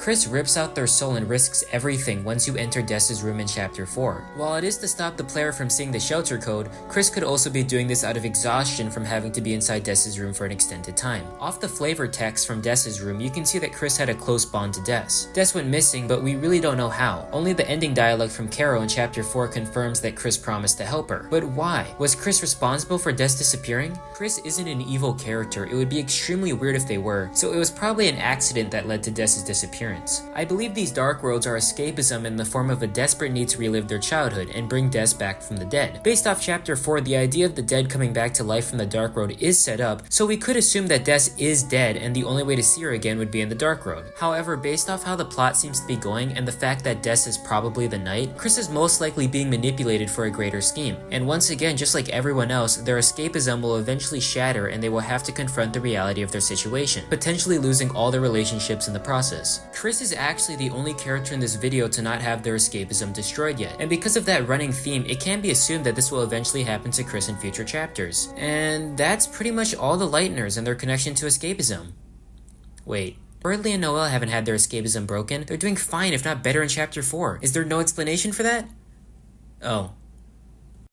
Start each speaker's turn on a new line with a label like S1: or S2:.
S1: Kris rips out their soul and risks everything once you enter Des's room in Chapter 4. While it is to stop the player from seeing the shelter code, Kris could also be doing this out of exhaustion from having to be inside Des's room for an extended time. Off the flavor text from Des's room, you can see that Kris had a close bond to Des. Des went missing, but we really don't know how. Only the ending dialogue from Caro in Chapter 4 confirms that Kris promised to help her. But why? Was Kris responsible for Des disappearing? Kris isn't an evil character, it would be extremely weird if they were, so it was probably an accident that led to Des's disappearance. I believe these dark worlds are escapism in the form of a desperate need to relive their childhood and bring Des back from the dead. Based off Chapter 4, the idea of the dead coming back to life from the dark road is set up, so we could assume that Des is dead and the only way to see her again would be in the dark road. However, based off how the plot seems to be going and the fact that Des is probably the knight, Kris is most likely being manipulated for a greater scheme. And once again, just like everyone else, their escapism will eventually shatter and they will have to confront the reality of their situation, potentially losing all their relationships in the process. Kris is actually the only character in this video to not have their escapism destroyed yet, and because of that running theme, it can be assumed that this will eventually happen to Kris in future chapters. And that's pretty much all the Lighteners and their connection to escapism. Wait. Berdly and Noelle haven't had their escapism broken. They're doing fine, if not better, in Chapter 4. Is there no explanation for that? Oh.